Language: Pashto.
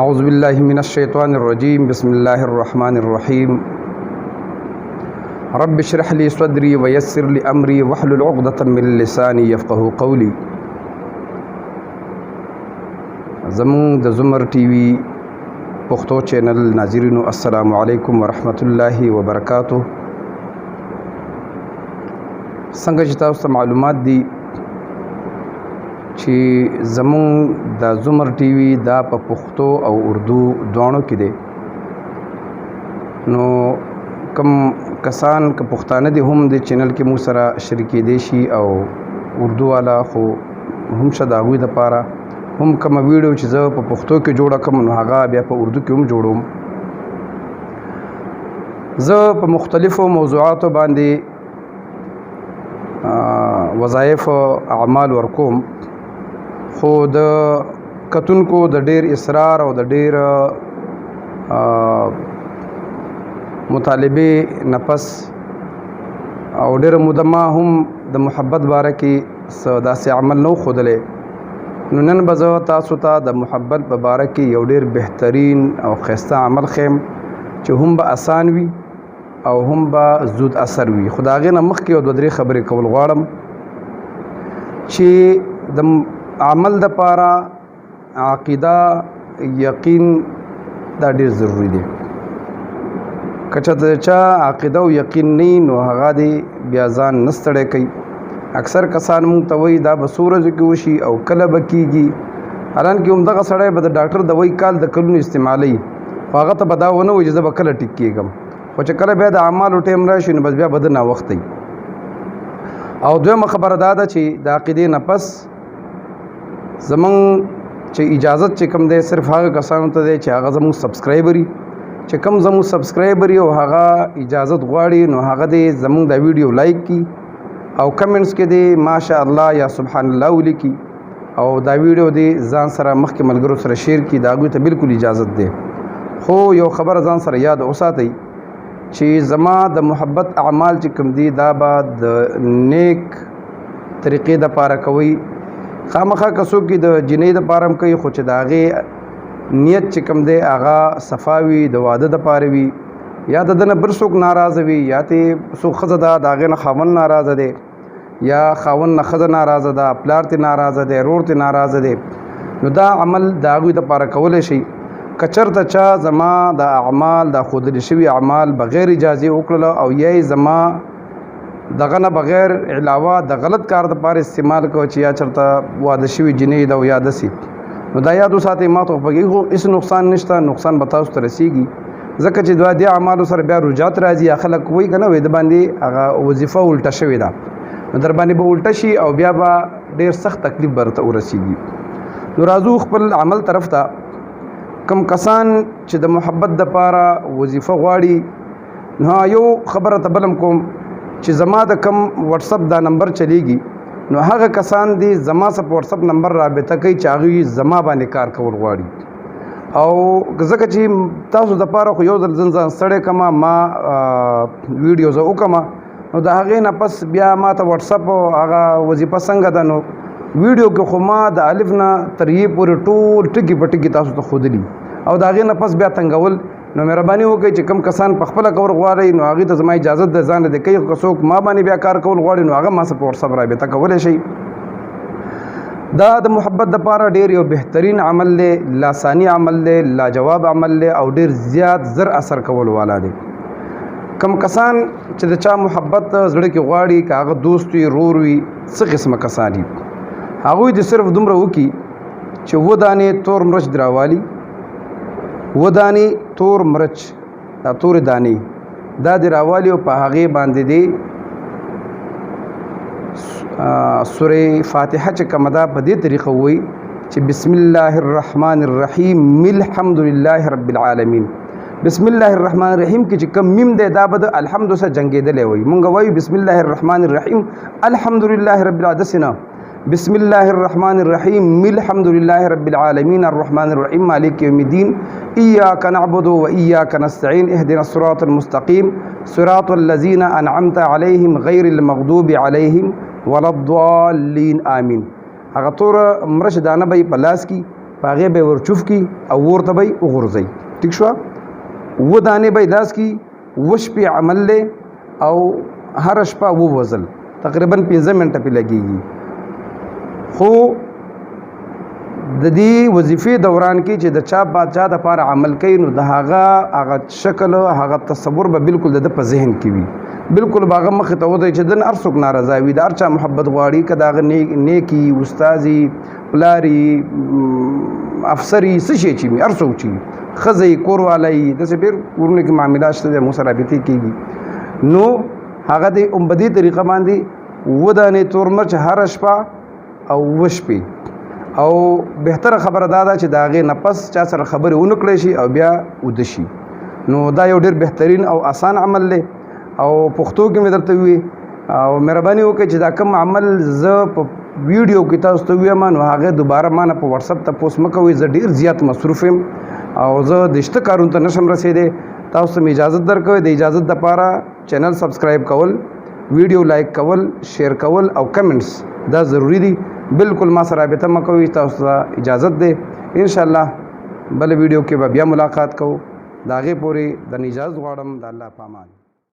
अऊज़ुबिल्लाहि मिनश्शैतानिर्रजीम बिस्मिल्लाहिर्रहमानिर्रहीम रब्बि इश्रह ली सदरी वयस्सिर ली अमरी वहलुल उक़दतम मिन लिसानी यफ़क़हू क़ौली। ज़मूं द ज़ुमर टीवी पुख्तो चैनल नाज़रीनो अस्सलामु अलैकुम वरहमतुल्लाहि वबरकातुहू। संग چې تاسو ته معلومات دي چې زمون د زمر ټي وي دا په پښتو او اردو دواړو کې دی، نو کم کسان که پښتانه دي هم د چینل کې مو سره شریکې دي شي او اردو والا خو هم شد هغوی دپاره هم کومه ویډیو چې زه په پښتو کې جوړه کړم نو هغه بیا په اردو کې هم جوړوم. زه په مختلفو موضوعاتو باندې وظایف اعمال ورکوم، خو د کتونکو د ډیر اصرار او د ډیر مطالبه نفس او ډیر مدما هم د محبت باره کې داسې عمل نو ښودلی، نو نن به زه تاسو ته د محبت په باره کې یو ډیر بهترین او ښایسته عمل ښیم چې هم به اسان وي او هم به زود اثر وي. خو د هغې نه مخکې یو دوه درې خبرې کول غواړم چې د عمل دپاره عقیده یقین دا ډیر ضروری دی. که چېرته چا عقیده او یقین نه وي نو هغه دی بیا ځان نه ستړی کوي. اکثر کسان مونږ ته وایي دا به څو ورځو کې وشي او کله به کېږي، حالانکې همدغه سړی به د ډاکټر دوایي کال د کلونو استعمالوي، خو هغه ته به دا ونه وایي چې زه به کله ټیک کېږم، خو چې کله بیا د اعمالو ټیم راشي نو بس بیا به د ناوخته وي. او دویمه خبره دا ده چې د عقیدې نه پس زمونږ چې اجازت چې کوم دی صرف هغه کسانو ته دی چې هغه زمونږ سبسکرایبر وي، چې کوم زمونږ سبسکرایبر وي او هغه اجازت غواړي نو هغه دی زمونږ دا ویډیو لایک کړي او کمنټس کې دی ماشاء الله یا سبحان الله ولیکي او دا ویډیو دی ځان سره مخکې ملګرو سره شیر کړي، د هغوی ته بالکل اجازت دی. خو یو خبره ځان سره یاد وساتئ چې زما د محبت اعمال چې کوم دي دا به د نیک طریقې دپاره کوئ. خامخا که څوک د جنۍ دپاره هم کوي خو چې د هغې نیت چې کوم دی هغه صفا وي، د واده دپاره وي، یا د ده نه بل څوک ناراضه وي، یا تې څوک ښځه ده د هغې نه خاوند ناراضه دی، یا خاوند نه ښځه ناراضه ده، پلار تې ناراضه دی، رور تې ناراضه دی، نو دا عمل د هغوی دپاره کولی شي. که چېرته چا زما د اعمال د ښودلي شوي اعمال بغیر اجازې وکړله او یا یې زما دغه نه بغیر علاوه د غلط کار دپاره استعمال کوه چې یا چېرته واده شوي جنۍ ده او یا داسې، نو دا یاد وساتئ ما ته خو پکې هېڅ نقصان نشته، نقصان به تاسو ته رسېږي، ځکه چې دې اعمالو سره بیا رجعت راځي. یا خلک وایي که نه وایي د باندې هغه وظیفه الټه شوې ده، نو در باندې به الټه شي او بیا به ډېر سخت تکلیف به درته ورسېږي. نو راځو خپل عمل طرف ته. کم کسان چې د محبت دپاره وظیفه غواړي نو یو خبره ته بلم کوم چې زما د کم وټسپ دا نمبر چلیږي نو هغه کسان دي زما سره په وټسپ نمبر رابطه کوي چې هغوی زما باندې کار کول غواړي. او ځکه چې تاسو دپاره خو یو ځل ځان ستړی کړمه ما ویډیو زه وکړمه نو د هغې نه پس بیا ما ته وټسپ هغه وظیفه څنګه ده نو ویډیو کې خو ما د الف نه تر یې پورې ټول ټکي په ټکي تاسو ته ښودلي او د هغې نه پس بیا تنګول. نو مهرباني وکړئ چې کوم کسان په خپله کول غواړئ نو هغې ته زما اجازت ده ځان دې کوي، خو که څوک ما باندې بیا کار کول غواړي نو هغه ما سره په وټسپ رابطه کولی شي. دا د محبت دپاره ډېر یو بهترین عمل دی، لاساني عمل دی، لاجواب عمل دی او ډېر زیات زر اثر کول والا دی. کم کسان چې د چا محبت زړه کې غواړي که هغه دوست وي، رور وي، څه قسمه کسان دي، هغوی د صرف دومره وکړي چې و دانې تور مرچ د راوالي، و دانې تور مرچ دا تورې دانې دا د راوالي او په هغې باندې دی سورې فاتحه چې کومه ده په دې طریقه ووایي چې بسم الله الرحمن الرحیم الحمد لله رب العالمین. بسم الله الرحمن الرحیم کې چې کوم میم دی دا به د الحمد سره جنګېدلی وایي. مونږ وایو بسم الله الرحمن الرحیم الحمد لله رب العالمین، بسم الله الرحمن الرحیم الحمد لله رب العالمین الرحمن الرحیم مالک یوم الدین ایاک نعبد و ایاک نستعین اهدنا الصراط المستقیم صراط الذین انعمت علیهم غیر المغضوب علیهم ولا الضالین آمین. هغه تور مرچ دانه به په لاس کې پاغه به ورچوف کی او ورته به وغورځي. ټیک شو. و دانه به لاس کی وش په عمل له او هر شپه و وزل تقریبا 15 منټه په لګيږي. خو د دې وظیفې دوران کې چې د چا بادشاہ د لپاره عمل کوي نو د هغه شکل هغه تصور به بالکل د په ذهن کې وي. بالکل باغه مخ ته ودی چې دن ارڅوک ناراضه وي د ارچا محبت غواړي کداغه نیکی استادي پلاری افسری سشي چې می ارڅوک چی خزي کور والای د سپیر ورونه کې معاملات ته مسرابطي کیږي. نو هغه د امبدي طریقه باندې ودانه تورمرچ هر شپه او وشپي او بهتره خبره دا چې داغه نفس چا سره خبره ونکړي شي او بیا ودشي. نو دا یو ډیر بهترین او آسان عمل له او پښتو کې مې درته وی او مهرباني وکړئ چې دا کوم عمل ز په ویډیو کې تاسو ته وایم نو هغه دوباره ما نه په واتس اپ ته پوسټ مکوئ. زه ډیر زیات مصروف یم او زه د شته کارونو ته نشم رسیدې. تاسو ته اجازه درکوي د اجازه د لپاره چینل سبسکرایب کول ویډیو لایک کول شیر کول او کمنټس دا ضروری دي. بالکل ما سره رابطه مکوئ. تاسو ته اجازه ده ان شاء الله بل ویډیو کې به بیا ملاقات کوو. دا غي پوری د اجازه غواړم د الله په امان.